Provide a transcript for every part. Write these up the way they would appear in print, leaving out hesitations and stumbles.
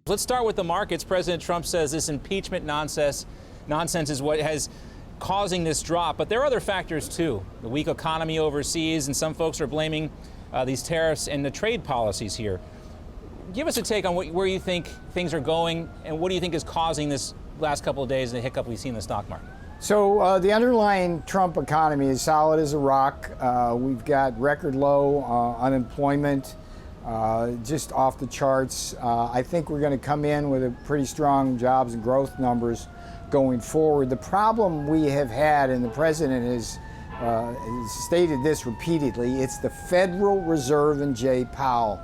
Let's start with the markets. President Trump says this impeachment nonsense is what has causing this drop. But there are other factors too. The weak economy overseas, and some folks are blaming these tariffs and the trade policies here. Give us a take on where you think things are going, and what do you think is causing this last couple of days, the hiccup we've seen in the stock market? So the underlying Trump economy is solid as a rock. We've got record low unemployment, just off the charts. I think we're going to come in with a pretty strong jobs and growth numbers going forward. The problem we have had, and the president has stated this repeatedly, it's the Federal Reserve and Jay Powell.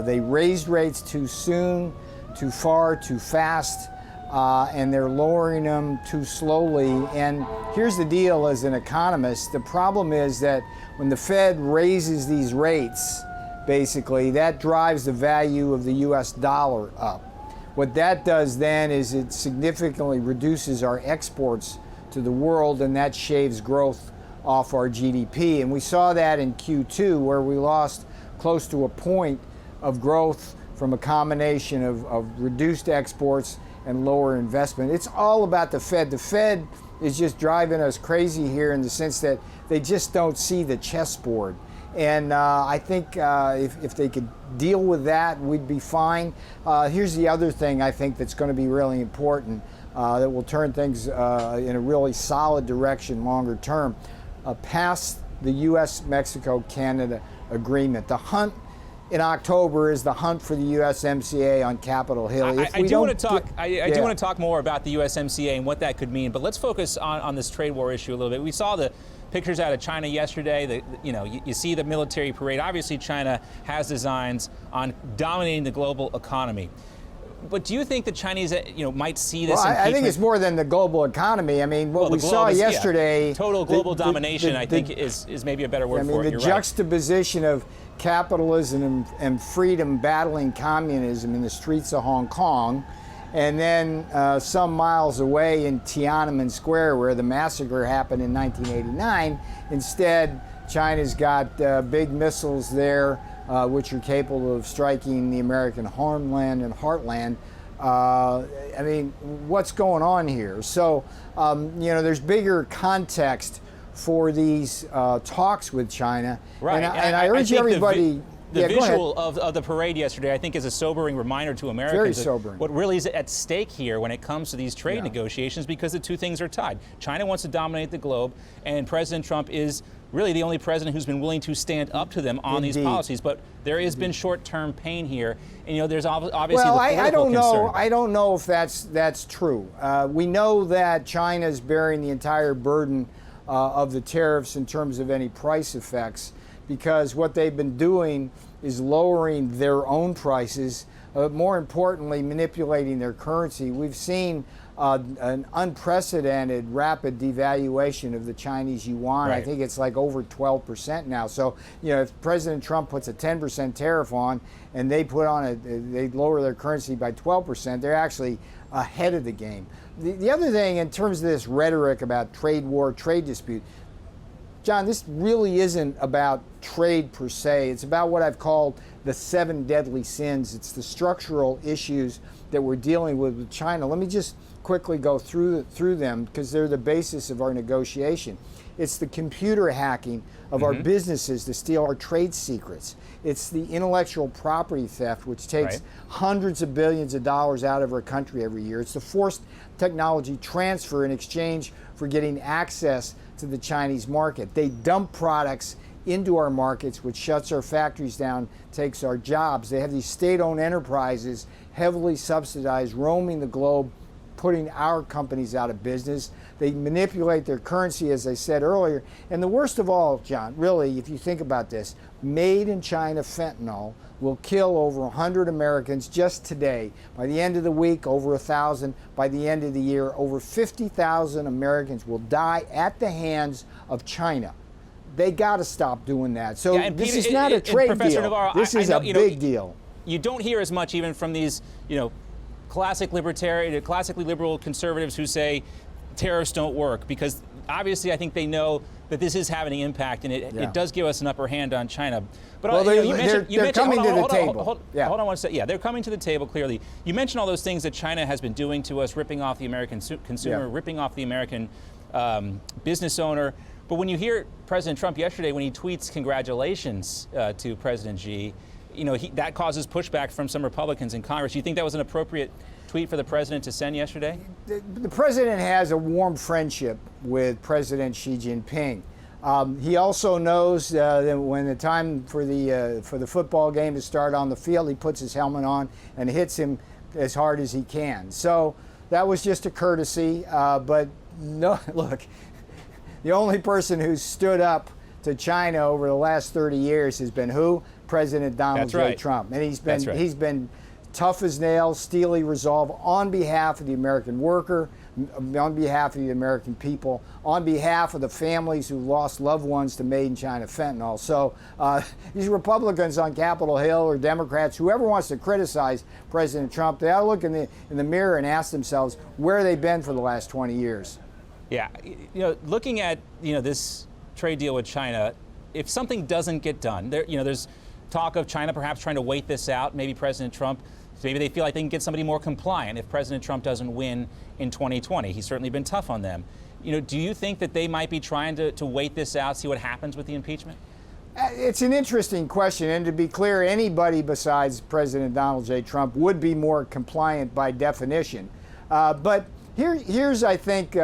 They raised rates too soon, too far, too fast, and they're lowering them too slowly. And here's the deal as an economist. The problem is that when the Fed raises these rates, basically, that drives the value of the US dollar up. What that does then is it significantly reduces our exports to the world, and that shaves growth off our GDP. And we saw that in Q2, where we lost close to a point of growth from a combination of reduced exports and lower investment. It's all about the Fed. The Fed is just driving us crazy here in the sense that they just don't see the chessboard. And I think if they could deal with that, we'd be fine. Here's the other thing I think that's going to be really important that will turn things in a really solid direction longer term. Past the U.S.-Mexico-Canada agreement. The hunt in October is the hunt for the USMCA on Capitol Hill. I do want to talk more about the USMCA and what that could mean, but let's focus on this trade war issue a little bit. We saw the pictures out of China yesterday. You see the military parade. Obviously, China has designs on dominating the global economy. But do you think the Chinese, might see this? Well, I think it's more than the global economy. I mean, what we saw yesterday. Yeah, total global domination, I think, is maybe a better word for it. The juxtaposition of capitalism and freedom battling communism in the streets of Hong Kong, and then some miles away in Tiananmen Square, where the massacre happened in 1989, instead, China's got big missiles there, which are capable of striking the American homeland and heartland. I mean, what's going on here? So, there's bigger context for these talks with China. Right. And I urge everybody. The visual of the parade yesterday, I think, is a sobering reminder to Americans. Very sobering. What really is at stake here when it comes to these trade negotiations, because the two things are tied. China wants to dominate the globe, and President Trump is really the only president who's been willing to stand up to them on these policies. But there has been short-term pain here, and there's obviously the political concern. I don't know if that's true. We know that China is bearing the entire burden of the tariffs in terms of any price effects, because what they've been doing is lowering their own prices, more importantly, manipulating their currency. We've seen an unprecedented rapid devaluation of the Chinese yuan. Right. I think it's like over 12% now. So, if President Trump puts a 10% tariff on and they they lower their currency by 12%, they're actually ahead of the game. The other thing, in terms of this rhetoric about trade war, trade dispute, John, this really isn't about trade per se. It's about what I've called the 7 deadly sins. It's the structural issues that we're dealing with China. Let me just quickly go through them, because they're the basis of our negotiation. It's the computer hacking of our businesses to steal our trade secrets. It's the intellectual property theft, which takes hundreds of billions of dollars out of our country every year. It's the forced technology transfer in exchange for getting access to the Chinese market. They dump products into our markets, which shuts our factories down, takes our jobs. They have these state-owned enterprises, heavily subsidized, roaming the globe, putting our companies out of business. They manipulate their currency, as I said earlier. And the worst of all, John, really, if you think about this, made in China fentanyl will kill over 100 Americans just today. By the end of the week, over 1,000. By the end of the year, over 50,000 Americans will die at the hands of China. They got to stop doing that. So this is not a trade deal. Navarro, this is a big deal. You don't hear as much even from these, classically liberal conservatives who say tariffs don't work, because obviously I think they know that this is having an impact, and it, Yeah. it does give us an upper hand on China. But Well, you mentioned coming to the table. Hold on one second. Yeah, they're coming to the table clearly. You mentioned all those things that China has been doing to us, ripping off the American consumer, Yeah. ripping off the American business owner. But when you hear President Trump yesterday, when he tweets congratulations to President Xi, you know, that causes pushback from some Republicans in Congress. Do you think that was an appropriate tweet for the president to send yesterday? The president has a warm friendship with President Xi Jinping. He also knows that when the time for the football game to start on the field, he puts his helmet on and hits him as hard as he can. So that was just a courtesy. But no, look, the only person who's stood up to China over the last 30 years has been who? President Donald J. Trump. And he's been tough as nails, steely resolve on behalf of the American worker, on behalf of the American people, on behalf of the families who lost loved ones to made in China fentanyl. So these Republicans on Capitol Hill or Democrats, whoever wants to criticize President Trump, they ought to look in the mirror and ask themselves where they've been for the last 20 years. Yeah, you know, looking at this trade deal with China, if something doesn't get done, there's talk of China perhaps trying to wait this out. Maybe President Trump, maybe they feel like they can get somebody more compliant if President Trump doesn't win in 2020. He's certainly been tough on them. You know, do you think that they might be trying to wait this out, see what happens with the impeachment? It's an interesting question, and to be clear, anybody besides President Donald J. Trump would be more compliant by definition. But here's I think,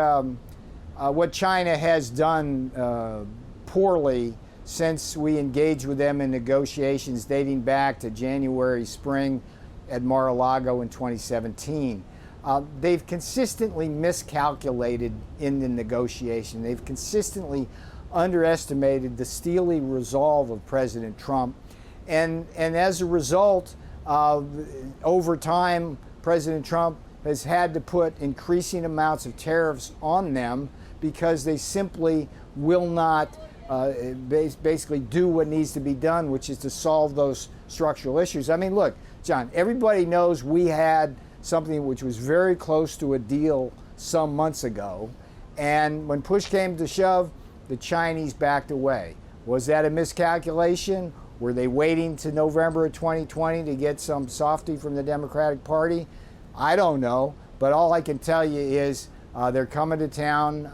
what China has done poorly since we engaged with them in negotiations dating back to January, spring at Mar-a-Lago in 2017. They've consistently miscalculated in the negotiation. They've consistently underestimated the steely resolve of President Trump. And as a result, over time, President Trump has had to put increasing amounts of tariffs on them because they simply will not basically do what needs to be done, which is to solve those structural issues. I mean, look, John, everybody knows we had something which was very close to a deal some months ago, and when push came to shove, the Chinese backed away. Was that a miscalculation? Were they waiting to November of 2020 to get some softy from the Democratic Party? I don't know, but all I can tell you is they're coming to town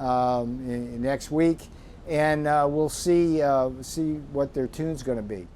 next week, and we'll see what their tune's going to be.